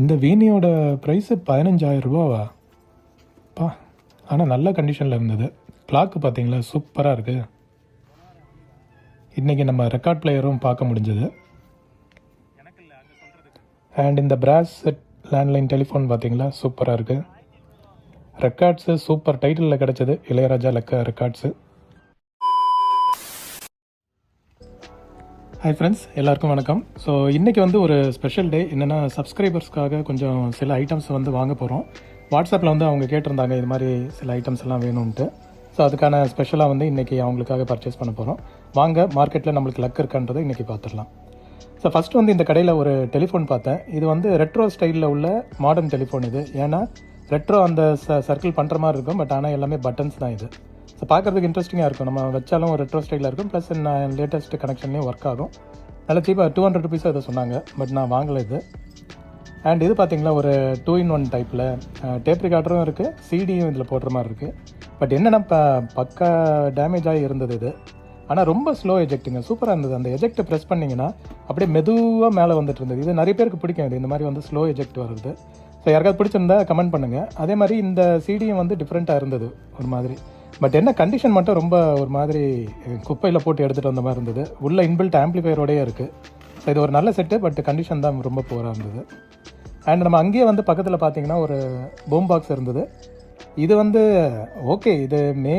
இந்த வீணியோட ப்ரைஸு 15,000 ரூபாவா? பா, ஆனால் நல்ல கண்டிஷனில் இருந்தது. கிளாக்கு பார்த்தீங்களா, சூப்பராக இருக்குது. இன்றைக்கி நம்ம ரெக்கார்ட் பிளேயரும் பார்க்க முடிஞ்சது. அண்ட் இந்த பிராஸ் செட் லேண்ட்லைன் டெலிஃபோன் பார்த்தீங்களா, சூப்பராக இருக்குது. ரெக்கார்ட்ஸு சூப்பர் டைட்டிலில் கிடச்சிது, இளையராஜா ரெக்கார்ட்ஸு. ஹாய் ஃப்ரெண்ட்ஸ், எல்லாருக்கும் வணக்கம். ஸோ இன்றைக்கி வந்து ஒரு ஸ்பெஷல் டே. என்னென்னா, சப்ஸ்கிரைபர்ஸ்க்காக கொஞ்சம் சில ஐட்டம்ஸ் வந்து வாங்க போகிறோம். வாட்ஸ்அப்பில் வந்து அவங்க கேட்டிருந்தாங்க இது மாதிரி சில ஐட்டம்ஸ் எல்லாம் வேணும்ன்ட்டு. ஸோ அதுக்கான ஸ்பெஷலாக வந்து இன்றைக்கி அவங்களுக்காக பர்ச்சேஸ் பண்ண போகிறோம். வாங்க, மார்க்கெட்டில் நம்மளுக்கு லக் இருக்கான்றதை இன்றைக்கி பார்த்துடலாம். ஸோ ஃபஸ்ட்டு வந்து இந்த கடையில் ஒரு டெலிஃபோன் பார்த்தேன். இது வந்து ரெட்ரோ ஸ்டைலில் உள்ள மாடர்ன் டெலிஃபோன் இது. ஏன்னா ரெட்ரோ அந்த சர்க்கிள் பண்ணுற மாதிரி இருக்கும், பட் ஆனால் எல்லாமே பட்டன்ஸ் தான் இது. ஸோ பார்க்குறதுக்கு இன்ட்ரெஸ்டிங்காக இருக்கும். நம்ம வச்சாலும் ரெட்ரோ ஸ்டைலில் இருக்கும், ப்ளஸ் லேட்டஸ்ட் கனெக்ஷன்லேயும் ஒர்க் ஆகும். நல்ல சீப்பாக 200 ருபீஸாக இதை சொன்னாங்க, பட் நான் வாங்கலை இது. அண்ட் இது பார்த்திங்களா, ஒரு 2-in-1 டைப்பில் டேப் ரெக்கார்டரும் இருக்குது, சிடியும் இதில் போடுற மாதிரி இருக்குது. பட் என்னென்னா பக்கா டேமேஜ் ஆகி இருந்தது இது. ஆனால் ரொம்ப ஸ்லோ எஜெக்ட்டுங்க, சூப்பராக இருந்தது. அந்த எஜெக்ட்டை ப்ரெஸ் பண்ணிங்கன்னா அப்படியே மெதுவாக மேலே வந்துட்டு இருந்தது. இது நிறைய பேருக்கு பிடிக்கும், இது இந்த மாதிரி வந்து ஸ்லோ எஜெக்ட் வருது. ஸோ யாருக்காவது பிடிச்சிருந்தா கமெண்ட் பண்ணுங்கள். அதே மாதிரி இந்த சிடியும் வந்து டிஃப்ரெண்ட்டாக இருந்தது ஒரு மாதிரி. பட் என்ன கண்டிஷன் மட்டும் ரொம்ப ஒரு மாதிரி குப்பையில் போட்டு எடுத்துகிட்டு வந்த மாதிரி இருந்தது. உள்ள இன்பில்ட் ஆம்ப்ளிஃபையரோடயே இருக்குது. ஸோ இது ஒரு நல்ல செட்டு, பட் கண்டிஷன் தான் ரொம்ப புவராக இருந்தது. அண்ட் நம்ம அங்கேயே வந்து பக்கத்தில் பார்த்தீங்கன்னா ஒரு பூம் பாக்ஸ் இருந்தது. இது வந்து ஓகே, இது மே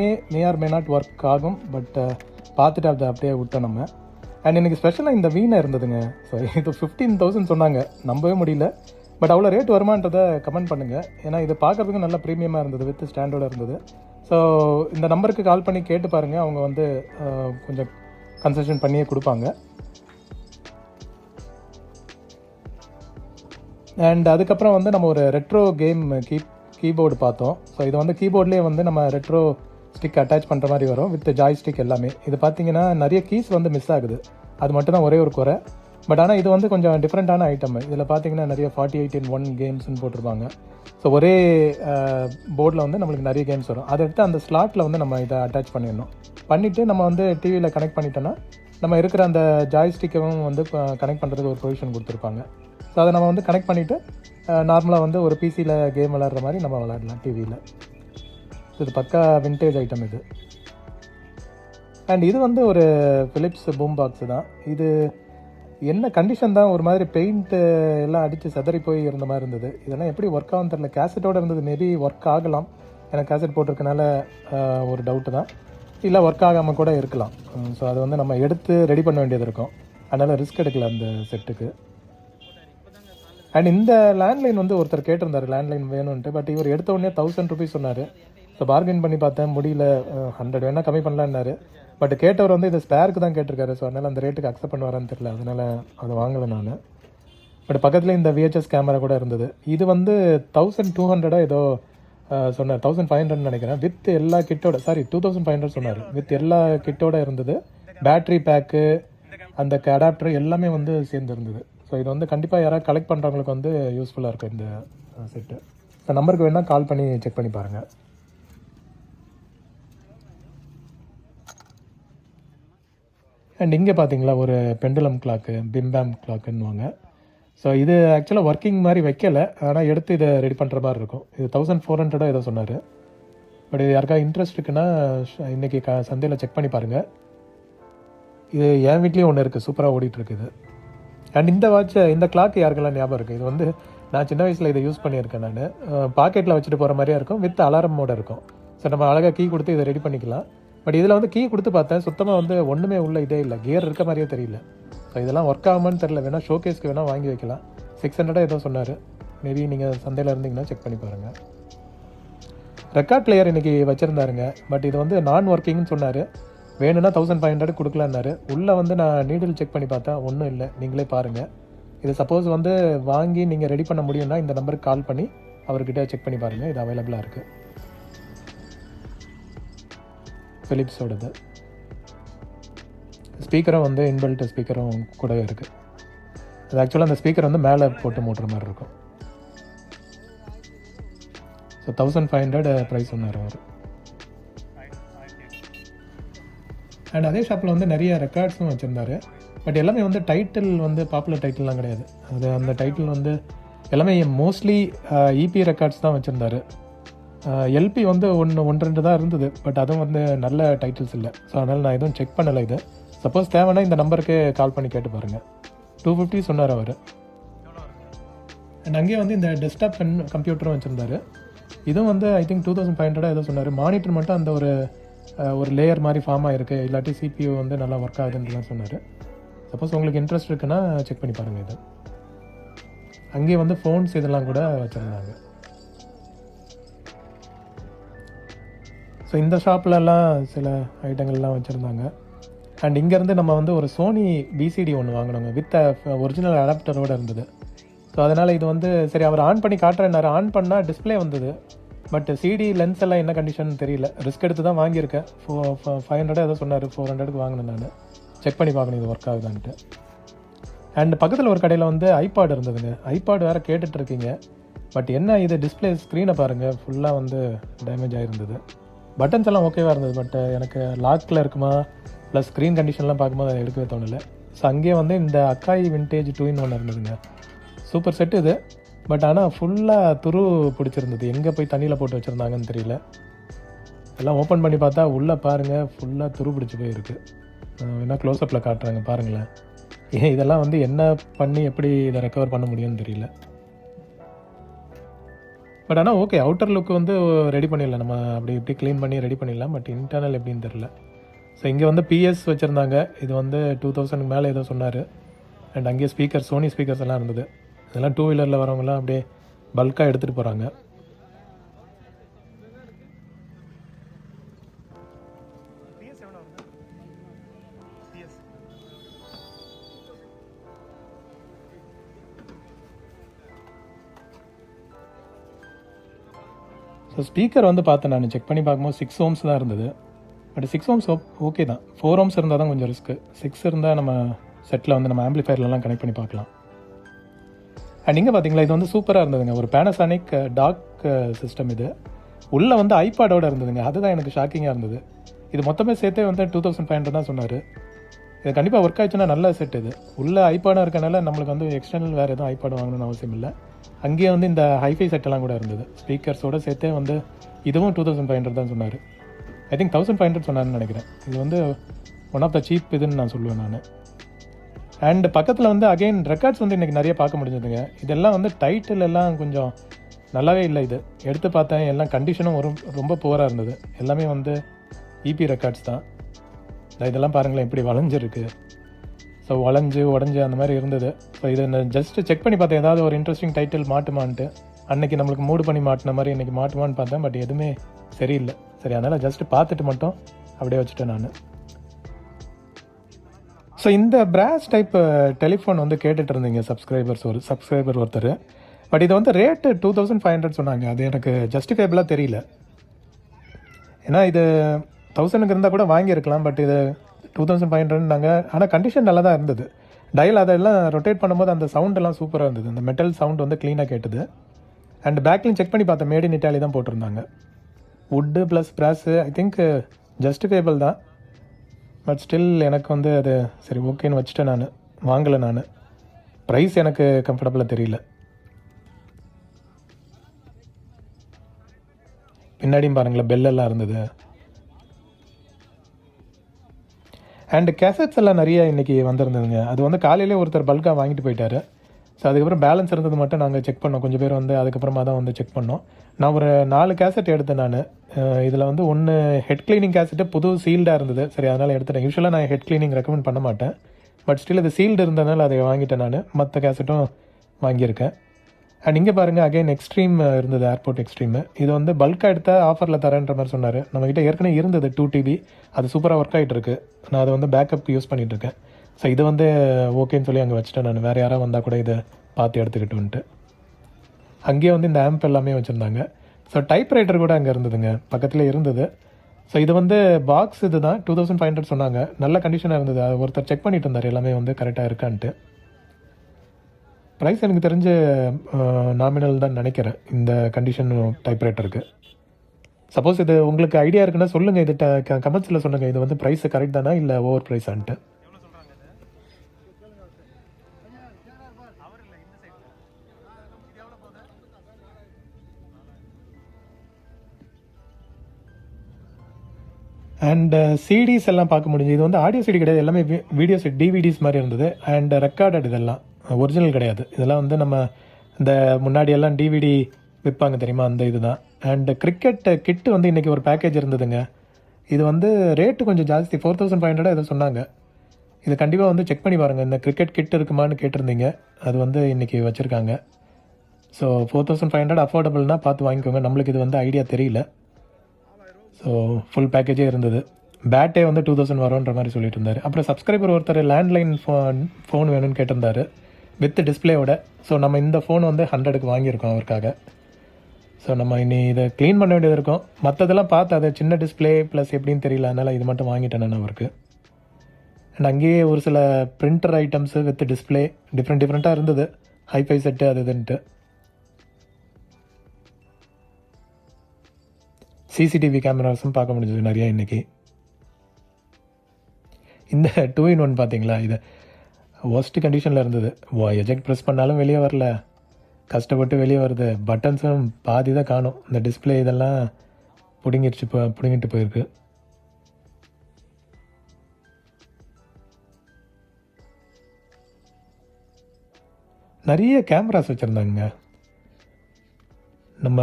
ஆர் மே நாட் ஒர்க் ஆகும், பட் பார்த்துட்டு அதை அப்படியே விட்டோம் நம்ம. அண்ட் இன்றைக்கி ஸ்பெஷலாக இந்த வீணை இருந்ததுங்க. ஸோ இது 15,000 சொன்னாங்க, நம்பவே முடியல. பட் அவ்வளோ ரேட் வருமானதை கமெண்ட் பண்ணுங்கள். ஏன்னா இது பார்க்குறதுக்கு நல்ல ப்ரீமியமாக இருந்தது, வித் ஸ்டாண்டர்டாக இருந்தது. ஸோ இந்த நம்பருக்கு கால் பண்ணி கேட்டு பாருங்கள், அவங்க வந்து கொஞ்சம் கன்செஷன் பண்ணியே கொடுப்பாங்க. அண்ட் அதுக்கப்புறம் வந்து நம்ம ஒரு ரெட்ரோ கேம் கீபோர்டு பார்த்தோம். ஸோ இது வந்து கீபோர்ட்லேயே வந்து நம்ம ரெட்ரோ ஸ்டிக் அட்டாச் பண்ணுற மாதிரி வரும், வித் ஜாய் ஸ்டிக் எல்லாமே. இது பார்த்தீங்கன்னா நிறைய கீஸ் வந்து மிஸ் ஆகுது, அது மட்டும் தான் ஒரே ஒரு குறை. பட் ஆனால் இது வந்து கொஞ்சம் டிஃப்ரெண்ட்டான ஐட்டம். இதில் பார்த்தீங்கன்னா நிறைய 48-in-1 கேம்ஸ்னு போட்டிருப்பாங்க. ஸோ ஒரே போர்டில் வந்து நம்மளுக்கு நிறைய கேம்ஸ் வரும். அதை எடுத்து அந்த ஸ்லாட்டில் வந்து நம்ம இதை அட்டாச் பண்ணிடணும். பண்ணிவிட்டு நம்ம வந்து டிவியில் கனெக்ட் பண்ணிட்டோன்னா நம்ம இருக்கிற அந்த ஜாய்ஸ்டிக்கும் வந்து கனெக்ட் பண்ணுறதுக்கு ஒரு ப்ரொவிஷன் கொடுத்துருப்பாங்க. ஸோ அதை நம்ம வந்து கனெக்ட் பண்ணிவிட்டு நார்மலாக வந்து ஒரு பிசியில் கேம் விளாட்ற மாதிரி நம்ம விளாடலாம் டிவியில். இது பக்கா விண்டேஜ் ஐட்டம் இது. அண்ட் இது வந்து ஒரு ஃபிலிப்ஸ் பூம் பாக்ஸு தான். இது என்ன கண்டிஷன் தான், ஒரு மாதிரி பெயிண்ட்டு எல்லாம் அடித்து சதறி போய் இருந்த மாதிரி இருந்தது. இதெல்லாம் எப்படி ஒர்க் ஆகும் தெரியல. கேசட்டோடு இருந்தது, மேபி ஒர்க் ஆகலாம். எனக்கு கேசட் போட்டிருக்கனால ஒரு டவுட்டு தான். இல்லை ஒர்க் ஆகாமல் கூட இருக்கலாம். ஸோ அதை வந்து நம்ம எடுத்து ரெடி பண்ண வேண்டியது இருக்கும். அதனால் ரிஸ்க் எடுக்கல அந்த செட்டுக்கு. அண்ட் இந்த லேண்ட்லைன் வந்து ஒருத்தர் கேட்டிருந்தார் லேண்ட்லைன் வேணும்ன்ட்டு. பட் இவர் எடுத்த உடனே 1000 ருபீஸ் சொன்னார். ஸோ பார்கெயின் பண்ணி பார்த்தேன், முடியல. 100 வேணால் கம்மி பண்ணலான்னாரு. பட் கேட்டவர் வந்து இது ஸ்பேருக்கு தான் கேட்டிருக்காரு. ஸோ அதனால் அந்த ரேட்டுக்கு அக்செப்ட் பண்ணுவாரான்னு தெரியல, அதனால் அதை வாங்கலை நான். பட் பக்கத்தில் இந்த VHS கேமரா கூட இருந்தது. இது வந்து 1200 ஏதோ சொன்னார், 1500 நினைக்கிறேன். வித் எல்லா கிட்டோட, 2500 சொன்னார். வித் எல்லா கிட்டோட இருந்தது. பேட்ரி பேக்கு, அந்த அடாப்டர் எல்லாமே வந்து சேர்ந்து இருந்தது. ஸோ இது வந்து கண்டிப்பாக யாராவது கலெக்ட் பண்ணுறவங்களுக்கு வந்து யூஸ்ஃபுல்லாக இருக்கும் இந்த செட்டு. ஸோ நம்பருக்கு வேணால் கால் பண்ணி செக் பண்ணி பாருங்கள். அண்ட் இங்கே பார்த்தீங்களா ஒரு பெண்டுலம் கிளாக்கு, பிம்பேம் கிளாக்குன்னுவாங்க. ஸோ இது ஆக்சுவலாக ஒர்க்கிங் மாதிரி வைக்கலை, ஆனால் எடுத்து இதை ரெடி பண்ணுற மாதிரி இருக்கும். இது 1400 ஏதோ சொன்னார். பட் இது யாருக்காவது இன்ட்ரெஸ்ட் இருக்குன்னா இன்றைக்கி சந்தையில் செக் பண்ணி பாருங்கள். இது என் வீட்லேயும் ஒன்று இருக்குது, சூப்பராக ஓடிட்டுருக்குது. அண்ட் இந்த இந்த கிளாக் யாருக்கெல்லாம் ஞாபகம் இருக்குது? இது வந்து நான் சின்ன வயசில் இதை யூஸ் பண்ணியிருக்கேன். நான் பாக்கெட்டில் வச்சுட்டு போகிற மாதிரியே இருக்கும், வித் அலாரமோடு இருக்கும். ஸோ நம்ம அழகாக கீ கொடுத்து இதை ரெடி பண்ணிக்கலாம். பட் இதில் வந்து கீ கொடுத்து பார்த்தேன், சுத்தமாக வந்து ஒன்றுமே உள்ள இதே இல்லை, கியர் இருக்க மாதிரியே தெரியல. ஸோ இதெல்லாம் ஒர்க் ஆகுமான்னு தெரியல. வேணால் ஷோகேஸ்க்கு வேணால் வாங்கி வைக்கலாம். 600 ஏதோ சொன்னார். மேபி நீங்கள் சந்தையில் இருந்தீங்கன்னா செக் பண்ணி பாருங்கள். ரெக்கார்ட் பிளேயர் இன்றைக்கி வச்சுருந்தாருங்க. பட் இது வந்து நான் ஒர்க்கிங்னு சொன்னார். வேணும்னா 1500 கொடுக்கலான்னாரு. உள்ளே வந்து நான் நீடில் செக் பண்ணி பார்த்தேன், ஒன்றும் இல்லை. நீங்களே பாருங்கள். இது சப்போஸ் வந்து வாங்கி நீங்கள் ரெடி பண்ண முடியும்னா இந்த நம்பருக்கு கால் பண்ணி அவர்கிட்ட செக் பண்ணி பாருங்கள். இது அவைலபிளாக இருக்குது. ஃபிலிப்ஸோடது ஸ்பீக்கரும் வந்து இன்பில்ட் ஸ்பீக்கரும் கூட இருக்குது. அது ஆக்சுவலாக அந்த ஸ்பீக்கர் வந்து மேலே போட்டு மூட்டுற மாதிரி இருக்கும். ஸோ 1500 ப்ரைஸ் சொன்னார் அவர். அண்ட் அதே ஷாப்பில் வந்து நிறைய ரெக்கார்ட்ஸும் வச்சுருந்தார். பட் எல்லாமே வந்து டைட்டில் வந்து பாப்புலர் டைட்டில்லாம் கிடையாது. அது அந்த டைட்டில் வந்து எல்லாமே மோஸ்ட்லி இபி ரெக்கார்ட்ஸ் தான் வச்சுருந்தாரு. எல்பி வந்து ஒன்று ரெண்டு தான் இருந்தது, பட் அதுவும் வந்து நல்ல டைட்டில்ஸ் இல்லை. ஸோ அதனால் நான் எதுவும் செக் பண்ணலை. இது சப்போஸ் தேவைன்னா இந்த நம்பருக்கு கால் பண்ணி கேட்டு பாருங்கள். 250 சொன்னார் அவர். அண்ட் அங்கேயே வந்து இந்த டெஸ்க்டாப் கம்ப்யூட்டரும் வச்சுருந்தாரு. இதுவும் வந்து ஐ திங்க் 2500 ஏதோ சொன்னார். மானிட்டர் மட்டும் அந்த ஒரு லேயர் மாதிரி ஃபார்ம் ஆகிருக்கு, இல்லாட்டி சிபியூ வந்து நல்லா ஒர்க் ஆகுதுன்னு தான் சொன்னார். சப்போஸ் உங்களுக்கு இன்ட்ரெஸ்ட் இருக்குன்னா செக் பண்ணி பாருங்கள். இது அங்கேயே வந்து ஃபோன்ஸ் இதெல்லாம் கூட வச்சுருந்தாங்க. ஸோ இந்த ஷாப்லலாம் சில ஐட்டங்கள்லாம் வச்சுருந்தாங்க. அண்ட் இங்கேருந்து நம்ம வந்து ஒரு சோனி பிசிடி ஒன்று வாங்கினோங்க, வித் ஒரிஜினல் அடாப்டரோடு இருந்தது. ஸோ அதனால் இது வந்து சரி அவர் ஆன் பண்ணி காட்டுறேன்னாரு. ஆன் பண்ணால் டிஸ்பிளே வந்தது, பட் சிடி லென்ஸ் எல்லாம் என்ன கண்டிஷன் தெரியல. ரிஸ்க் எடுத்து தான் வாங்கியிருக்கேன். 500 ஏதோ சொன்னார், 400க்கு வாங்கினேன். நான் செக் பண்ணி பார்க்கணும் இது ஒர்க் ஆகுதான்ட்டு. அண்ட் பக்கத்தில் ஒரு கடையில் வந்து ஐபாட் இருந்ததுங்க. ஐபாட் வேறு கேட்டுட்ருக்கீங்க, பட் என்ன இது டிஸ்பிளே ஸ்க்ரீனை பாருங்கள், ஃபுல்லாக வந்து டேமேஜ் ஆகிருந்தது. பட்டன்ஸ் எல்லாம் ஓகேவாக இருந்தது, பட் எனக்கு லாக்கில் இருக்குமா ப்ளஸ் ஸ்க்ரீன் கண்டிஷன்லாம் பார்க்கும்போது அதை எடுக்கவே தோணலை. ஸோ அங்கேயே வந்து இந்த அக்காய் விண்டேஜ் 2-in-1 இருந்ததுங்க. சூப்பர் செட்டு இது, பட் ஆனால் ஃபுல்லாக துரு பிடிச்சிருந்தது. எங்கே போய் தண்ணியில் போட்டு வச்சுருந்தாங்கன்னு தெரியல. எல்லாம் ஓப்பன் பண்ணி பார்த்தா உள்ளே பாருங்கள் ஃபுல்லாக துரு பிடிச்சி போயிருக்கு. என்ன க்ளோஸ்அப்பில் காட்டுறாங்க பாருங்களேன். இதெல்லாம் வந்து என்ன பண்ணி எப்படி இதை ரெக்கவர் பண்ண முடியும்னு தெரியல. பட் ஆனால் ஓகே, அவுட்டர் லுக் வந்து ரெடி பண்ணிடலாம், நம்ம அப்படி இப்படி க்ளீன் பண்ணி ரெடி பண்ணிடலாம். பட் இன்டர்னல் எப்படின்னு தெரில. ஸோ இங்கே வந்து பிஎஸ் வச்சுருந்தாங்க. இது வந்து 2000 மேலே ஏதோ சொன்னார். அண்ட் அங்கேயே ஸ்பீக்கர், சோனி ஸ்பீக்கர்ஸ் எல்லாம் இருந்தது. இதெல்லாம் 2 வீலரில் வரவங்கலாம் அப்படியே பல்காக எடுத்துகிட்டு போகிறாங்க. ஸோ ஸ்பீக்கர் வந்து பார்த்தேன், நான் செக் பண்ணி பார்க்கும்போது 6 ohms தான் இருந்தது. பட் 6 ohms ஓகே தான். 4 ohms இருந்தால் தான் கொஞ்சம் ரிஸ்க்கு. 6 இருந்தால் நம்ம செட்டில் வந்து நம்ம ஆம்பிளிஃபயர்லாம் கனெக்ட் பண்ணி பார்க்கலாம். அண்ட் இங்கே பார்த்தீங்களா, இது வந்து சூப்பராக இருந்ததுங்க. ஒரு பேனசானிக் டாக் சிஸ்டம். இது உள்ளே வந்து ஐபாடோடு இருந்ததுங்க. அதுதான் எனக்கு ஷாக்கிங்காக இருந்தது. இது மொத்தமே சேர்த்தே வந்து 2500 தான் சொன்னார். இது கண்டிப்பாக ஒர்க் ஆயிடுச்சுன்னா நல்ல செட். இது உள்ளே ஐபாடாக இருக்கனால நம்மளுக்கு வந்து எக்ஸ்டர்னல் வேறு எதுவும் ஐபாடு வாங்கணும்னு அவசியம் இல்லை. அங்கேயே வந்து இந்த ஹைஃபை செட்டெல்லாம் கூட இருந்தது, ஸ்பீக்கர்ஸோடு சேர்த்தே வந்து. இதுவும் 2500 தான் சொன்னார். ஐ திங்க் 1500 சொன்னார்னு நினைக்கிறேன். இது வந்து ஒன் ஆஃப் த சீப் இதுன்னு நான் சொல்லுவேன் நான். அண்ட் பக்கத்தில் வந்து அகெயின் ரெக்கார்ட்ஸ் வந்து இன்றைக்கி நிறைய பார்க்க முடிஞ்சதுங்க. இதெல்லாம் வந்து டைட்டில் எல்லாம் கொஞ்சம் நல்லாவே இல்லை. இது எடுத்து பார்த்தேன், எல்லாம் கண்டிஷனும் ரொம்ப புவராக இருந்தது. எல்லாமே வந்து இபி ரெக்கார்ட்ஸ் தான். இதெல்லாம் பாருங்களேன் எப்படி வளைஞ்சிருக்கு. ஸோ வளைஞ்சு உடஞ்சி அந்த மாதிரி இருந்தது. ஸோ இதை நான் ஜஸ்ட்டு செக் பண்ணி பார்த்தேன், ஏதாவது ஒரு இன்ட்ரெஸ்டிங் டைட்டில் மாட்டுமான்ட்டு. அன்றைக்கி நம்மளுக்கு மூடு பண்ணி மாட்டின மாதிரி இன்றைக்கி மாட்டுமான்னு பார்த்தேன், பட் எதுவுமே சரியில்லை. சரி, அதனால் ஜஸ்ட்டு பார்த்துட்டு மட்டும் அப்படியே வச்சுட்டேன் நான். ஸோ இந்த பிராஸ் டைப் டெலிஃபோன் வந்து கேட்டுட்டு இருந்தீங்க சப்ஸ்கிரைபர் ஒருத்தர். பட் இது வந்து ரேட்டு 2500 சொன்னாங்க. அது எனக்கு ஜஸ்டிஃபைபிளாக தெரியல. ஏன்னா இது 1000க்கு இருந்தால் கூட வாங்கியிருக்கலாம், பட் இது 2500னாங்க. ஆனால் கண்டிஷன் நல்லா தான் இருந்தது. டயல் அதெல்லாம் ரொட்டேட் பண்ணும்போது அந்த சவுண்டெல்லாம் சூப்பராக இருந்தது. அந்த மெட்டல் சவுண்ட் வந்து க்ளீனாக கேட்டுது. அண்ட் பேக்லையும் செக் பண்ணி பார்த்தேன், மேட் இன் இட்டாலி தான் போட்டிருந்தாங்க. Wood plus brass I think justifiable தான். பட் ஸ்டில் எனக்கு வந்து அது சரி ஓகேன்னு வச்சுட்டேன். நான் வாங்கலை. நான் ப்ரைஸ் எனக்கு கம்ஃபர்டபுளாக தெரியல. பின்னாடியும் பாருங்களேன் பெல்லெல்லாம் இருந்தது. அண்டு கேசட்ஸ் எல்லாம் நிறைய இன்றைக்கி வந்திருந்ததுங்க. அது வந்து காலையிலே ஒருத்தர் பல்காக வாங்கிட்டு போயிட்டார். ஸோ அதுக்கப்புறம் பேலன்ஸ் இருந்தது மட்டும் நாங்கள் செக் பண்ணோம். கொஞ்சம் பேர் வந்து அதுக்கப்புறமா தான் வந்து செக் பண்ணோம். நான் ஒரு 4 கேசட் எடுத்தேன் நான். இதில் வந்து ஒன்று ஹெட் கிளீனிங் கேசட்டு புது சீல்டாக இருந்தது. சரி, அதனால் எடுத்துட்டேன். யூஸ்வலாக நான் ஹெட் கிளீனிங் ரெக்கமெண்ட் பண்ண மாட்டேன், பட் ஸ்டில் இது சீல்டு இருந்ததுனால அதை வாங்கிட்டேன் நான். மற்ற கேசட்டும் வாங்கியிருக்கேன். அண்ட் இங்கே பாருங்கள் அகைன் எக்ஸ்ட்ரீம் இருந்தது, ஏர்போர்ட் எக்ஸ்ட்ரீமு. இது வந்து பல்காக எடுத்தால் ஆஃபரில் தரேன்ற மாதிரி சொன்னார். நம்மக்கிட்ட ஏற்கனவே இருந்தது 2 TB. அது சூப்பராக ஒர்க் ஆகிட்டு இருக்குது. நான் அதை வந்து பேக்கப்புக்கு யூஸ் பண்ணிகிட்ருக்கேன். ஸோ இது வந்து ஓகேன்னு சொல்லி அங்கே வச்சுட்டேன் நான். வேறு யாராவது வந்தால் கூட இதை பார்த்து எடுத்துக்கிட்டுன்ட்டு. அங்கேயே வந்து இந்த ஆம்ப் எல்லாமே வச்சுருந்தாங்க. ஸோ டைப் ரைட்டர் கூட அங்கே இருந்ததுங்க, பக்கத்தில் இருந்தது. ஸோ இது வந்து பாக்ஸ் இது தான் 2500 சொன்னாங்க. நல்ல கண்டிஷனாக இருந்தது. ஒருத்தர் செக் பண்ணிட்டு இருந்தார் எல்லாமே வந்து கரெக்டாக இருக்கான்ட்டு. ப்ரைஸ் எனக்கு தெரிஞ்ச நாமினல் தான் நினைக்கிறேன் இந்த கண்டிஷன் டைப்ரைட்டருக்கு. சப்போஸ் இது உங்களுக்கு ஐடியா இருக்குன்னா சொல்லுங்கள், இது கமெண்ட்ஸில் சொல்லுங்கள். இது வந்து ப்ரைஸ் கரெக்ட் தானா இல்லை ஓவர் ப்ரைஸான்ட்டு. அண்ட் சிடிஸ் எல்லாம் பார்க்க முடிஞ்சு. இது வந்து ஆடியோ சிடி கிடையாது, எல்லாமே வீடியோ செட் டிவிடிஸ் மாதிரி இருந்தது. அண்ட் ரெக்கார்டட், இதெல்லாம் ஒரிஜினல் கிடையாது. இதெல்லாம் வந்து நம்ம இந்த முன்னாடியெல்லாம் டிவிடி விற்பாங்க தெரியுமா, அந்த இதுதான். அண்ட் கிரிக்கெட் கிட்டு வந்து இன்றைக்கி ஒரு பேக்கேஜ் இருந்ததுங்க. இது வந்து ரேட்டு கொஞ்சம் ஜாஸ்தி, 4500 எதோ சொன்னாங்க. இது கண்டிப்பாக வந்து செக் பண்ணி பாருங்கள். இந்த கிரிக்கெட் கிட் இருக்குமான்னு கேட்டிருந்தீங்க, அது வந்து இன்றைக்கி வச்சுருக்காங்க. ஸோ 4500 அஃபோர்டபுள்னால் பார்த்து வாங்கிக்கோங்க. நம்மளுக்கு இது வந்து ஐடியா தெரியல. ஸோ ஃபுல் பேக்கேஜே இருந்தது. பேட்டே வந்து 2000 வரும்ன்ற மாதிரி சொல்லிட்டு இருந்தார். அப்புறம் சப்ஸ்கிரைபர் ஒருத்தர் லேண்ட்லைன் ஃபோன் வேணும்னு கேட்டிருந்தார் வித் டிஸ்பிளேயோட. ஸோ நம்ம இந்த ஃபோன் வந்து 100க்கு வாங்கியிருக்கோம் அவருக்காக. ஸோ நம்ம இனி இதை க்ளீன் பண்ண வேண்டியது இருக்கும். மற்றதெல்லாம் பார்த்து அது சின்ன டிஸ்பிளே ப்ளஸ் எப்படின்னு தெரியல, அதனால் இது மட்டும் வாங்கிட்டேன் நான் அவருக்கு. அண்ட் அங்கேயே ஒரு சில பிரிண்டர் ஐட்டம்ஸு வித் டிஸ்பிளே டிஃப்ரெண்ட்டாக இருந்தது, ஹைஃபை செட்டு அது இதுன்ட்டு. சிசிடிவி கேமராஸும் பார்க்க முடிஞ்சது நிறையா இன்றைக்கி. இந்த 2-in-1 பார்த்தீங்களா, இது ஒஸ்ட் கண்டிஷனில் இருந்தது. எஜெக்ட் ப்ரெஸ் பண்ணாலும் வெளியே வரல, கஷ்டப்பட்டு வெளியே வருது. பட்டன்ஸும் பாதி தான் காணும். இந்த டிஸ்பிளே இதெல்லாம் பிடுங்கிட்டு போயிருக்கு. நிறைய கேமராஸ் வச்சுருந்தாங்க. நம்ம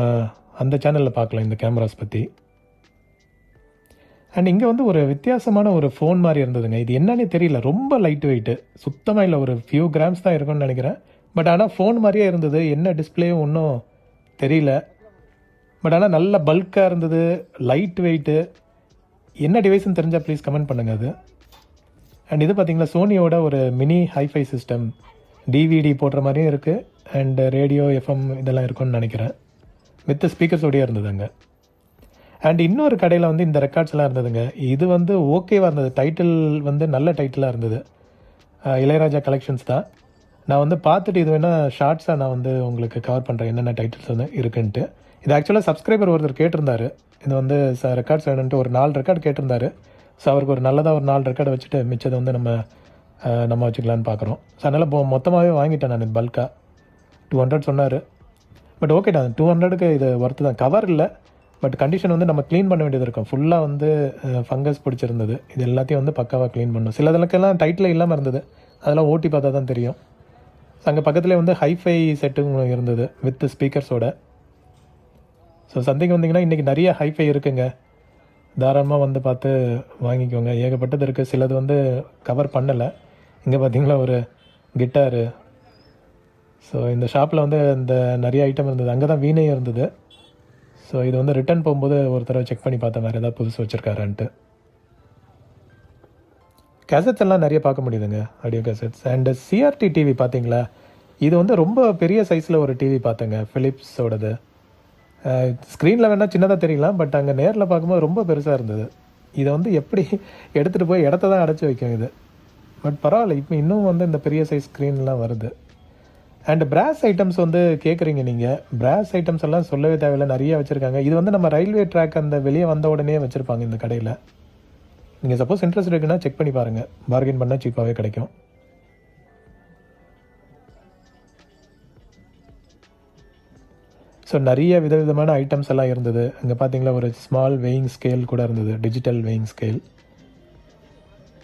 அந்த சேனலில் பார்க்கலாம் இந்த கேமராஸ் பற்றி. அண்ட் இங்கே வந்து ஒரு வித்தியாசமான ஒரு ஃபோன் மாதிரி இருந்ததுங்க. இது என்னன்னே தெரியல, ரொம்ப லைட் வெயிட்டு, சுத்தமாக இல்லை, ஒரு ஃபியூ கிராம்ஸ் தான் இருக்கும்னு நினைக்கிறேன். பட் ஆனால் ஃபோன் மாதிரியே இருந்தது. என்ன டிஸ்பிளேயும் ஒன்றும் தெரியல. பட் ஆனால் நல்ல பல்காக இருந்தது, லைட் வெயிட்டு. என்ன டிவைஸ்ன்னு தெரிஞ்சால் ப்ளீஸ் கமெண்ட் பண்ணுங்கள் அது. அண்ட் இது பார்த்திங்களா, சோனியோட ஒரு மினி ஹைஃபை சிஸ்டம், டிவிடி போடுற மாதிரியும் இருக்குது. அண்ட் ரேடியோ எஃப்எம் இதெல்லாம் இருக்கும்னு நினைக்கிறேன். வித் ஸ்பீக்கர்ஸோடையே இருந்தது அங்கே. அண்ட் இன்னொரு கடையில் வந்து இந்த ரெக்கார்ட்ஸ்லாம் இருந்ததுங்க. இது வந்து ஓகேவாக இருந்தது. டைட்டில் வந்து நல்ல டைட்டிலாக இருந்தது. இளையராஜா கலெக்ஷன்ஸ் தான். நான் வந்து பார்த்துட்டு இது வேணால் ஷார்ட்ஸாக நான் வந்து உங்களுக்கு கவர் பண்ணுறேன் என்னென்ன டைட்டில்ஸ் வந்து இருக்குன்ட்டு. இது ஆக்சுவலாக சப்ஸ்கிரைபர் ஒருத்தர் கேட்டிருந்தாரு, இது வந்து ரெக்கார்ட்ஸ் வேணுன்ட்டு ஒரு 4 ரெக்கார்டு கேட்டிருந்தாரு. ஸோ அவருக்கு ஒரு நல்லதாக ஒரு 4 ரெக்கார்டை வச்சுட்டு மிச்சதை வந்து நம்ம வச்சுக்கலான்னு பார்க்குறோம். ஸோ அதனால் மொத்தமாகவே வாங்கிட்டேன் நான் பல்காக. 200 சொன்னார். பட் ஓகே தான், 200க்கு இது ஒர்த்து தான். கவர் இல்லை, பட் கண்டிஷன் வந்து நம்ம க்ளீன் பண்ண வேண்டியது இருக்கும். ஃபுல்லாக வந்து ஃபங்கஸ் பிடிச்சிருந்தது. இது எல்லாத்தையும் வந்து பக்காவாக க்ளீன் பண்ணணும். சிலதுக்கெல்லாம் டைட்டில் இல்லாமல் இருந்தது, அதெல்லாம் ஓட்டி பார்த்தா தான் தெரியும். அங்கே பக்கத்துலேயே வந்து ஹைஃபை செட்டும் இருந்தது வித் ஸ்பீக்கர்ஸோட. ஸோ சந்தைக்கு வந்தீங்கன்னா இன்றைக்கி நிறைய ஹைஃபை இருக்குங்க, தாராளமாக வந்து பார்த்து வாங்கிக்கோங்க. ஏகப்பட்டது இருக்குது. சிலது வந்து கவர் பண்ணலை. இங்கே பார்த்தீங்களா ஒரு கிட்டாரு. ஸோ இந்த ஷாப்பில் வந்து இந்த நிறைய ஐட்டம் இருந்தது. அங்கே தான் வீணையும் இருந்தது. ஸோ இது வந்து ரிட்டர்ன் போகும்போது ஒரு தடவை செக் பண்ணி பார்த்தேன் வேறு ஏதாவது புதுசு வச்சுருக்காருன்ட்டு. கேசட்ஸ் எல்லாம் நிறைய பார்க்க முடியுதுங்க, audio cassettes. And CRT TV பார்த்தீங்களா, இது வந்து ரொம்ப பெரிய சைஸில் ஒரு டிவி பார்த்தேங்க, ஃபிலிப்ஸோடது. ஸ்க்ரீனில் வேணால் சின்னதாக தெரியலாம், பட் அங்கே நேரில் பார்க்கும்போது ரொம்ப பெருசாக இருந்தது. இதை வந்து எப்படி எடுத்துகிட்டு போய் இடத்த தான் அடைச்சி வைக்கும் இது. பட் பரவாயில்ல, இப்போ இன்னும் வந்து இந்த பெரிய சைஸ் ஸ்க்ரீன்லாம் வருது. அண்ட் பிராஸ் ஐட்டம்ஸ் வந்து கேட்குறீங்க நீங்கள். பிராஸ் ஐட்டம்ஸ் எல்லாம் சொல்லவே தேவையில்லை, நிறைய வச்சுருக்காங்க. இது வந்து நம்ம ரயில்வே ட்ராக் அந்த வெளியே வந்த உடனே வச்சுருப்பாங்க இந்த கடையில். நீங்கள் சப்போஸ் இன்ட்ரெஸ்ட் இருக்குன்னா செக் பண்ணி பாருங்கள், பார்கெயின் பண்ணால் சீப்பாகவே கிடைக்கும். ஸோ நிறைய விதவிதமான ஐட்டம்ஸ் எல்லாம் இருந்தது. அங்கே பார்த்தீங்களா ஒரு ஸ்மால் வெயிங் ஸ்கேல் கூட இருந்தது, டிஜிட்டல் வெயிங் ஸ்கேல்.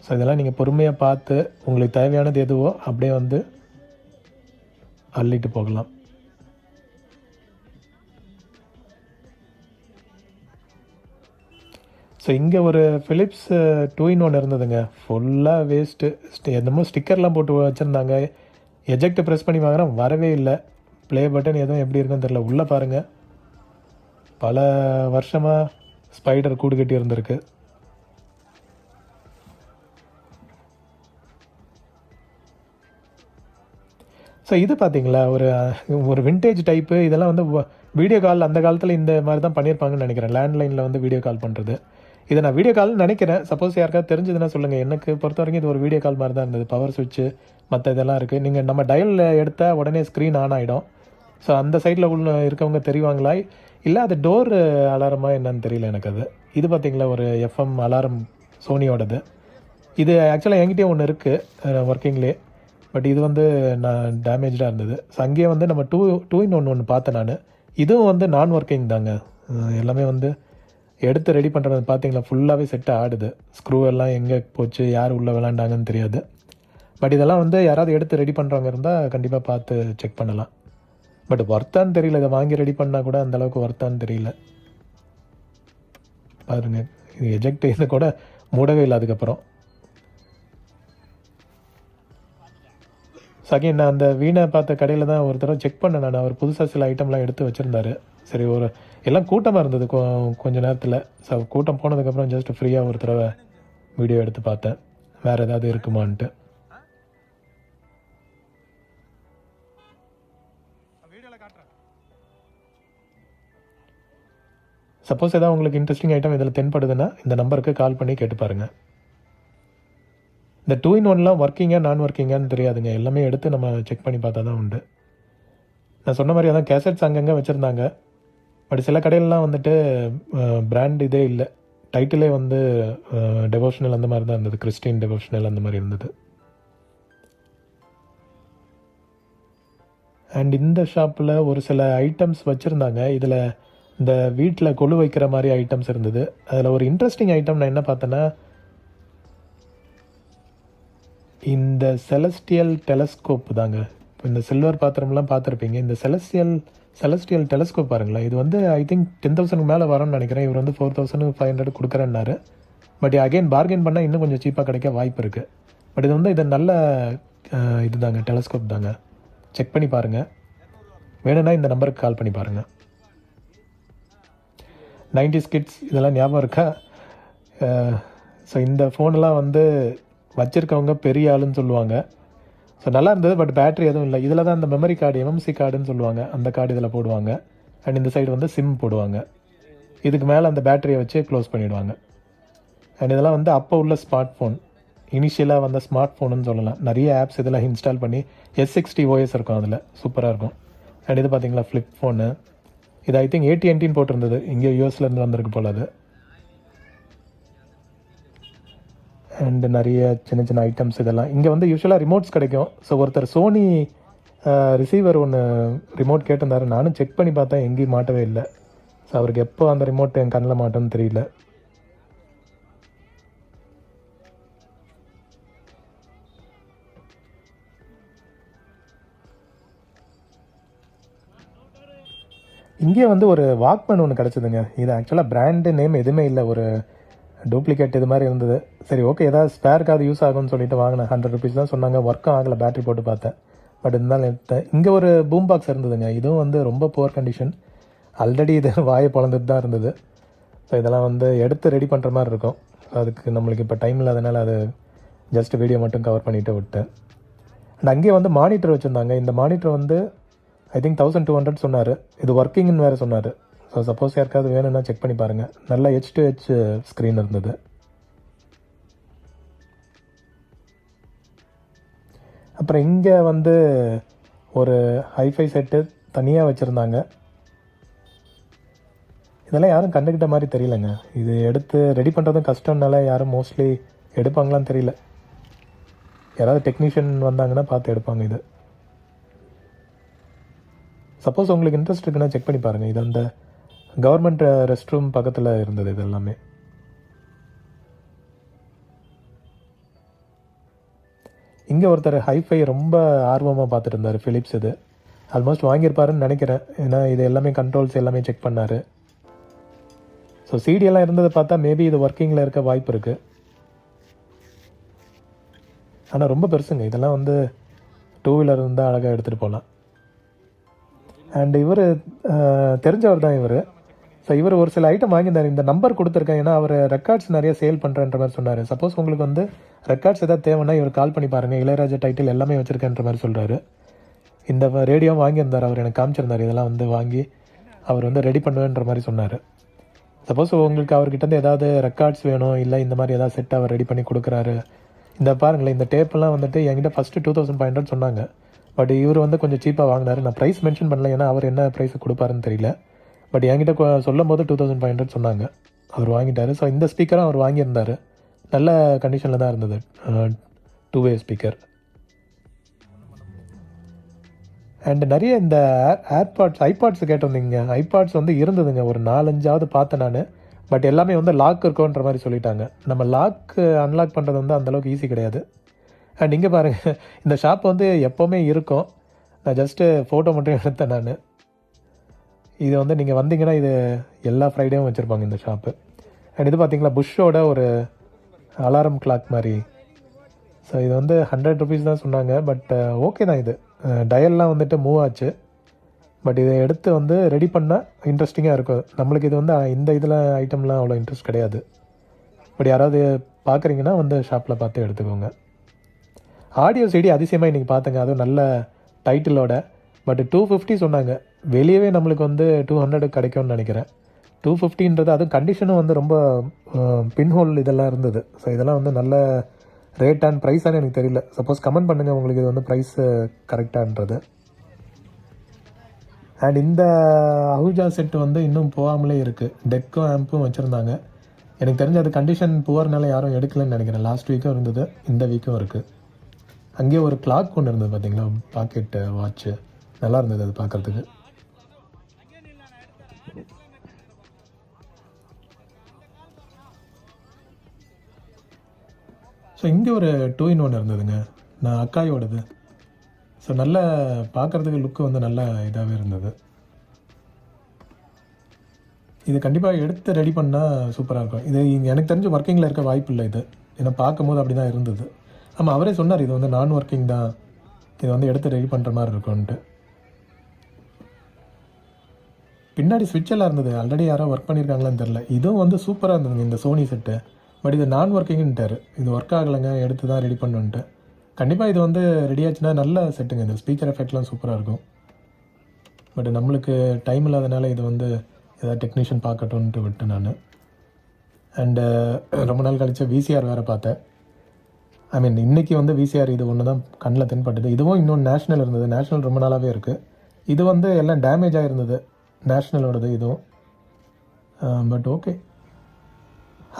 ஸோ இதெல்லாம் நீங்கள் பொறுமையாக பார்த்து உங்களுக்கு தேவையானது எதுவோ அப்படியே வந்து அள்ளிட்டு போகலாம். ஸோ இங்கே ஒரு ஃபிலிப்ஸ் 2-in-1 இருந்ததுங்க. ஃபுல்லாக வேஸ்ட்டு. என்னமோ ஸ்டிக்கர்லாம் போட்டு வச்சுருந்தாங்க. எஜெக்ட் ப்ரெஸ் பண்ணி வாங்குறேன், வரவே இல்லை. ப்ளே பட்டன் எதுவும் எப்படி இருக்குன்னு தெரில. உள்ளே பாருங்கள், பல வருஷமாக ஸ்பைடர் கூடு கட்டி இருந்திருக்கு. ஸோ இது பார்த்தீங்களா ஒரு விண்டேஜ் டைப்பு. இதெல்லாம் வந்து வீடியோ கால் அந்த காலத்தில் இந்த மாதிரி தான் பண்ணியிருப்பாங்கன்னு நினைக்கிறேன், லேண்ட்லைனில் வந்து வீடியோ கால் பண்ணுறது. இதை நான் வீடியோ கால்னு நினைக்கிறேன். சப்போஸ் யாருக்காவது தெரிஞ்சதுன்னா சொல்லுங்கள். எனக்கு பொறுத்த வரைக்கும் இது ஒரு வீடியோ கால் மாதிரி தான் இருந்தது. பவர் சுவிட்சு மற்ற இதெல்லாம் இருக்குது. நீங்கள் நம்ம டயலில் எடுத்தால் உடனே ஸ்க்ரீன் ஆன் ஆகிடும். ஸோ அந்த சைடில் உள்ள இருக்கவங்க தெரிவாங்களா, இல்லை அது டோர் அலாரமா என்னன்னு தெரியல எனக்கு அது. இது பார்த்திங்களா ஒரு எஃப்எம் அலாரம் சோனியோடது. இது ஆக்சுவலாக என்கிட்டயே ஒன்று இருக்குது ஒர்க்கிங்லே, பட் இது வந்து நான் டேமேஜாக இருந்தது. ஸோ அங்கேயே வந்து நம்ம 2-in-1 ஒன்று பார்த்தேன் நான். இதுவும் வந்து நான் ஒர்க்கிங் தாங்க. எல்லாமே வந்து எடுத்து ரெடி பண்ணுறது பார்த்தீங்களா ஃபுல்லாகவே செட்டு ஆடுது. ஸ்க்ரூ எல்லாம் எங்கே போச்சு, யார் உள்ளே விளாண்டாங்கன்னு தெரியாது. பட் இதெல்லாம் வந்து யாராவது எடுத்து ரெடி பண்ணுறவங்க இருந்தால் கண்டிப்பாக பார்த்து செக் பண்ணலாம். பட் ஒர்த்தான்னு தெரியல, இதை வாங்கி ரெடி பண்ணால் கூட அந்தளவுக்கு ஒர்த்தான்னு தெரியல. பாருங்க, இது எஜெக்ட் இது கூட மூடவே இல்லை. அதுக்கப்புறம் செகண்ட் நான் அந்த வீணை பார்த்த கடையில் தான் ஒரு தடவை செக் பண்ணேன் நான். அவர் புதுசாக சில ஐட்டம்லாம் எடுத்து வச்சுருந்தாரு. சரி, ஒரு எல்லாம் கூட்டமாக இருந்தது கொஞ்சம் நேரத்தில். ஸோ கூட்டம் போனதுக்கப்புறம் ஜஸ்ட் ஃப்ரீயாக ஒரு தடவை வீடியோ எடுத்து பார்த்தேன், வேறு ஏதாவது இருக்குமான்ட்டு. சப்போஸ் ஏதாவது உங்களுக்கு இன்ட்ரெஸ்டிங் ஐட்டம் இதில் தென்படுதுன்னா இந்த நம்பருக்கு கால் பண்ணி கேட்டு பாருங்கள். இந்த 2-in-1லாம் ஒர்க்கிங்காக நான் ஒர்க்கிங்கான்னு தெரியாதுங்க. எல்லாமே எடுத்து நம்ம செக் பண்ணி பார்த்தா தான் உண்டு. நான் சொன்ன மாதிரி அதான் கேசட்ஸ் அங்கங்கே வச்சுருந்தாங்க. பட் சில கடையிலலாம் வந்துட்டு பிராண்ட் இதே இல்லை, டைட்டிலே வந்து டெவோஷனல் அந்த மாதிரி தான் இருந்தது, கிறிஸ்டின் டெவோஷனல் அந்த மாதிரி இருந்தது. அண்ட் இந்த ஷாப்பில் ஒரு சில ஐட்டம்ஸ் வச்சுருந்தாங்க. இதில் இந்த வீட்டில் கொலு வைக்கிற மாதிரி ஐட்டம்ஸ் இருந்தது. அதில் ஒரு இன்ட்ரெஸ்டிங் ஐட்டம் நான் என்ன பார்த்தேன்னா, இந்த செலஸ்டியல் டெலஸ்கோப் தாங்க. இப்போ இந்த சில்வர் பாத்திரம்லாம் பார்த்துருப்பீங்க. இந்த செலஸ்டியல் டெலஸ்கோப் பாருங்களேன். இது வந்து ஐ திங்க் 10,000 மேலே வரும்னு நினைக்கிறேன். இவர் வந்து 4,500 கொடுக்குறேன்னாரு. பட் அகைன் பார்கெயின் பண்ணால் இன்னும் கொஞ்சம் சீப்பாக கிடைக்க வாய்ப்பு இருக்குது. பட் இது வந்து இது நல்ல இது தாங்க, டெலஸ்கோப் தாங்க. செக் பண்ணி பாருங்கள், வேணும்னா இந்த நம்பருக்கு கால் பண்ணி பாருங்கள். 90s கிட்ஸ் இதெல்லாம் ஞாபகம் இருக்கா? ஸோ இந்த ஃபோனெல்லாம் வந்து வச்சுருக்கவங்க பெரிய ஆளுன்னு சொல்லுவாங்க. ஸோ நல்லா இருந்தது, பட் பேட்ரி எதுவும் இல்லை. இதில் தான் அந்த மெமரி கார்டு, எம்எம்சி கார்டுன்னு சொல்லுவாங்க, அந்த கார்டு இதில் போடுவாங்க. அண்ட் இந்த சைடு வந்து சிம் போடுவாங்க. இதுக்கு மேலே அந்த பேட்டரியை வச்சு க்ளோஸ் பண்ணிவிடுவாங்க. அண்ட் இதெல்லாம் வந்து அப்போ உள்ள ஸ்மார்ட் ஃபோன், இனிஷியலாக வந்த ஸ்மார்ட் ஃபோனுன்னு சொல்லலாம். நிறைய ஆப்ஸ் இதெல்லாம் இன்ஸ்டால் பண்ணி S60 OS இருக்கும், அதில் சூப்பராக இருக்கும். அண்ட் இது பார்த்தீங்களா ஃப்ளிப் ஃபோனு. இது ஐ திங்க் AT&Tன்னு போட்டிருந்தது, இங்கே யூஎஸ்லேருந்து வந்திருக்கு போல் அது. அண்டு நிறைய சின்ன சின்ன ஐட்டம்ஸ் இதெல்லாம் இங்கே வந்து யூஸ்வலாக ரிமோட்ஸ் கிடைக்கும். ஸோ ஒருத்தர் சோனி ரிசீவர் ஒன்று ரிமோட் கேட்டிருந்தாரு. நானும் செக் பண்ணி பார்த்தேன், எங்கேயும் மாட்டவே இல்லை. ஸோ அவருக்கு எப்போ அந்த ரிமோட் என் கண்ணில் மாட்டோன்னு தெரியல. இங்கே வந்து ஒரு வாக்மேன் ஒன்று கிடச்சிதுங்க. இது ஆக்சுவலாக பிராண்டு நேம் எதுவுமே இல்லை, ஒரு டூப்ளிகேட் இது மாதிரி இருந்தது. சரி ஓகே, ஏதாவது ஸ்பேருக்காவது யூஸ் ஆகும்னு சொல்லிட்டு வாங்கினேன். 100 rupees தான் சொன்னாங்க. ஒர்க்கும் ஆகலை, பேட்டரி போட்டு பார்த்தேன். பட் இருந்தாலும் எடுத்தேன். இங்கே ஒரு பூம் பாக்ஸ் இருந்ததுங்க. இதுவும் வந்து ரொம்ப புவர் கண்டிஷன். ஆல்ரெடி இது வாயை பொழந்துட்டு தான் இருந்தது. ஸோ இதெல்லாம் வந்து எடுத்து ரெடி பண்ணுற மாதிரி இருக்கும். அதுக்கு நம்மளுக்கு இப்போ டைம் இல்லாதனால அது ஜஸ்ட் வீடியோ மட்டும் கவர் பண்ணிவிட்டு விட்டேன். அண்ட் அங்கேயே வந்து மானிட்டர் வச்சுருந்தாங்க. இந்த மானிட்டர் வந்து ஐ திங்க் 1200 சொன்னார். இது ஒர்க்கிங்னு வேறு சொன்னார். ஸோ சப்போஸ் யாருக்காவது வேணும்னா செக் பண்ணி பாருங்கள். நல்ல H2H ஸ்க்ரீன் இருந்தது. அப்புறம் இங்கே வந்து ஒரு ஹைஃபை செட்டு தனியாக வச்சுருந்தாங்க. இதெல்லாம் யாரும் கண்டுக்கிட்ட மாதிரி தெரியலங்க. இது எடுத்து ரெடி பண்ணுறதும் கஷ்டம்னால யாரும் மோஸ்ட்லி எடுப்பாங்களான்னு தெரியல. யாராவது டெக்னீஷியன் வந்தாங்கன்னா பார்த்து எடுப்பாங்க. இது சப்போஸ் உங்களுக்கு இன்ட்ரெஸ்ட் இருக்குன்னா செக் பண்ணி பாருங்கள். இது அந்த கவர்மெண்ட் ரெஸ்ட் ரூம் பக்கத்தில் இருந்தது இது எல்லாமே. இங்கே ஒருத்தர் ஹைஃபை ரொம்ப ஆர்வமாக பார்த்துட்டு இருந்தார். ஃபிலிப்ஸ் இது ஆல்மோஸ்ட் வாங்கியிருப்பாருன்னு நினைக்கிறேன். ஏன்னா இது எல்லாமே கண்ட்ரோல்ஸ் எல்லாமே செக் பண்ணார். ஸோ சிடியெல்லாம் இருந்ததை பார்த்தா மேபி இது ஒர்க்கிங்கில் இருக்க வாய்ப்பு இருக்குது. ஆனால் ரொம்ப பெருசுங்க. இதெல்லாம் வந்து 2-வீலர் இருந்தால் அழகாக எடுத்துகிட்டு போகலாம். அண்ட் இவர் தெரிஞ்சவர் தான் இவர். ஸோ இவர் ஒரு சில ஐட்டம் வாங்கியிருந்தார். இந்த நம்பர் கொடுத்துருக்கேன், ஏன்னா அவர் ரெக்கார்ட்ஸ் நிறைய சேல் பண்ணுறன்ற மாதிரி சொன்னார். சப்போஸ் உங்களுக்கு வந்து ரெக்கார்ட்ஸ் எதாவது தேவைன்னா இவர் கால் பண்ணி பாருங்கள். இளையராஜா டைட்டில் எல்லாமே வச்சுருக்கேன்ற மாதிரி சொல்கிறாரு. இந்த ரேடியோவும் வாங்கியிருந்தார், அவர் எனக்கு காமிச்சிருந்தார். இதெல்லாம் வந்து வாங்கி அவர் வந்து ரெடி பண்ணுவேன்ற மாதிரி சொன்னார். சப்போஸ் உங்களுக்கு அவர்கிட்ட ஏதாவது ரெக்கார்ட்ஸ் வேணும், இல்லை இந்த மாதிரி ஏதாவது செட் அவர் ரெடி பண்ணி கொடுக்குறாரு. இந்த பாருங்களேன், இந்த டேப்பெல்லாம் வந்துட்டு என்கிட்ட ஃபஸ்ட்டு 2500 சொன்னாங்க. பட் இவர் வந்து கொஞ்சம் சீப்பாக வாங்கினார். நான் ப்ரைஸ் மென்ஷன் பண்ணல, ஏன்னா அவர் என்ன ப்ரைஸ் கொடுப்பாருன்னு தெரியல. பட் என்கிட்ட சொல்லும் போது 2500 சொன்னாங்க. அவர் வாங்கிட்டார். ஸோ இந்த ஸ்பீக்கரும் அவர் வாங்கியிருந்தார். நல்ல கண்டிஷனில் தான் இருந்தது, 2-வே ஸ்பீக்கர். அண்ட் நிறைய இந்த ஐபாட்ஸ் கேட்டிருந்தீங்க. ஐபாட்ஸ் வந்து இருந்ததுங்க, ஒரு 4-5 பார்த்தேன் நான். பட் எல்லாமே வந்து லாக் இருக்குன்ற மாதிரி சொல்லிட்டாங்க. நம்ம லாக் அன்லாக் பண்ணுறது வந்து அந்தளவுக்கு ஈஸி கிடையாது. அண்ட் இங்கே பாருங்கள், இந்த ஷாப் வந்து எப்போவுமே இருக்கும். நான் ஜஸ்ட்டு ஃபோட்டோ மட்டும் எடுத்தேன் நான். இது வந்து நீங்கள் வந்தீங்கன்னா இது எல்லா ஃப்ரைடேவும் வச்சுருப்பாங்க இந்த ஷாப்பு. அண்ட் இது பார்த்தீங்களா, புஷ்ஷோட ஒரு அலாரம் கிளாக் மாதிரி. ஸோ இது வந்து 100 ருபீஸ் தான் சொன்னாங்க. பட் ஓகே தான். இது டயல்லாம் வந்துட்டு மூவ் ஆச்சு. பட் இதை எடுத்து வந்து ரெடி பண்ணால் இன்ட்ரெஸ்டிங்காக இருக்கும். நம்மளுக்கு இது வந்து இந்த இதில் ஐட்டம்லாம் அவ்வளோ இன்ட்ரெஸ்ட் கிடையாது. பட் யாராவது பார்க்குறீங்கன்னா வந்து ஷாப்பில் பார்த்து எடுத்துக்கோங்க. ஆடியோ சிடி அதிசயமாக இன்றைக்கி பார்த்தேங்க, அதுவும் நல்ல டைட்டிலோட. பட் 250 சொன்னாங்க. வெளியவே நம்மளுக்கு வந்து 200 கிடைக்கும்னு நினைக்கிறேன். 250ன்றது அதுவும் கண்டிஷனும் வந்து ரொம்ப பின்ஹோல் இதெல்லாம் இருந்தது. ஸோ இதெல்லாம் வந்து நல்ல ரேட் அண்ட் ப்ரைஸானு எனக்கு தெரியல. சப்போஸ் கமெண்ட் பண்ணுங்கள் உங்களுக்கு இது வந்து ப்ரைஸு கரெக்டான்றது. அண்ட் இந்த அஹூஜா செட்டு வந்து இன்னும் போகாமலே இருக்குது. டெக்கும் ஆம்பும் வச்சுருந்தாங்க. எனக்கு தெரிஞ்ச அது கண்டிஷன் புவர்னால யாரும் எடுக்கலன்னு நினைக்கிறேன். லாஸ்ட் வீக்கும் இருந்தது, இந்த வீக்கும் இருக்குது. அங்கேயே ஒரு கிளாக் ஒன்று இருந்தது பார்த்தீங்களா, பாக்கெட்டு வாட்ச்சு, நல்லா இருந்தது அது பார்க்குறதுக்கு. ஸோ இங்கே ஒரு 2-in-1 இருந்ததுங்க, நான் அக்காயோடது. ஸோ நல்ல பார்க்குறதுக்கு லுக்கு வந்து நல்ல இதாகவே இருந்தது. இது கண்டிப்பாக எடுத்து ரெடி பண்ணால் சூப்பராக இருக்கும். இது எனக்கு தெரிஞ்ச ஒர்க்கிங்கில் இருக்க வாய்ப்பு இல்லை இது, ஏன்னா பார்க்கும்போது அப்படி தான் இருந்தது. ஆமாம், அவரே சொன்னார் இது வந்து நான் ஒர்க்கிங் தான், இது வந்து எடுத்து ரெடி பண்ணுற மாதிரி இருக்கும்ன்ட்டு. பின்னாடி ஸ்விட்ச் எல்லாம் இருந்தது, ஆல்ரெடி யாரோ ஒர்க் பண்ணியிருக்காங்களான்னு தெரில. இதுவும் வந்து சூப்பராக இருந்ததுங்க இந்த சோனி செட்டு. பட் இது நான் ஒர்க்கிங்ன்ட்டார், இது ஒர்க் ஆகலைங்க, எடுத்து தான் ரெடி பண்ணுன்ட்டு. கண்டிப்பாக இது வந்து ரெடி ஆச்சுன்னா நல்ல செட்டுங்க. இந்த ஸ்பீக்கர் எஃபெக்ட்லாம் சூப்பராக இருக்கும். பட் நம்மளுக்கு டைம் இல்லாதனால இது வந்து ஏதாவது டெக்னீஷியன் பார்க்கட்டும்ன்ட்டு விட்டேன் நான். அண்டு ரொம்ப நாள் கழித்து விசிஆர் வேறு பார்த்தேன். ஐ மீன் இன்றைக்கி வந்து விசிஆர் இது ஒன்று தான் கண்ணில் தென்பட்டது. இதுவும் இன்னொன்று நேஷ்னல் இருந்தது. நேஷ்னல் ரொம்ப நாளாகவே இருக்குது. இது வந்து எல்லாம் டேமேஜ் ஆகிருந்தது நேஷ்னலோடது இதுவும். But okay,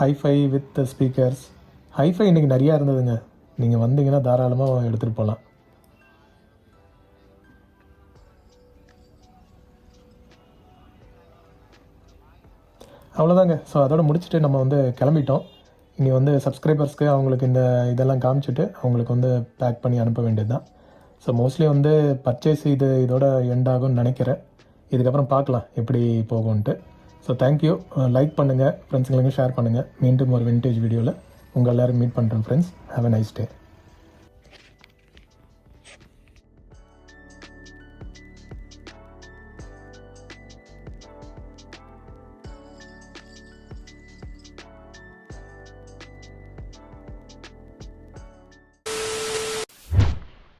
hi-fi with speakers. Hi-fi இன்றைக்கி நிறையா இருந்ததுங்க. நீங்கள் வந்தீங்கன்னா தாராளமாக எடுத்துகிட்டு போகலாம். அவ்வளோதாங்க. ஸோ அதோட முடிச்சுட்டு நம்ம வந்து கிளம்பிட்டோம். இனி வந்து சப்ஸ்கிரைபர்ஸ்க்கு அவங்களுக்கு இந்த இதெல்லாம் காமிச்சிட்டு அவங்களுக்கு வந்து பேக் பண்ணி அனுப்ப வேண்டியது தான். ஸோ மோஸ்ட்லி வந்து பர்ச்சேஸ் இதோட எண்ட் ஆகும்னு நினைக்கிறேன். இதுக்கப்புறம் பார்க்கலாம் எப்படி போகும்ன்ட்டு. So thank you. லைக் பண்ணுங்கள், ஃப்ரெண்ட்ஸுங்களுக்கும் ஷேர் பண்ணுங்கள். மீண்டும் ஒரு விண்டேஜ் வீடியோவில் உங்கள் எல்லோரும் மீட் பண்ணுறேன் friends. Have a nice day.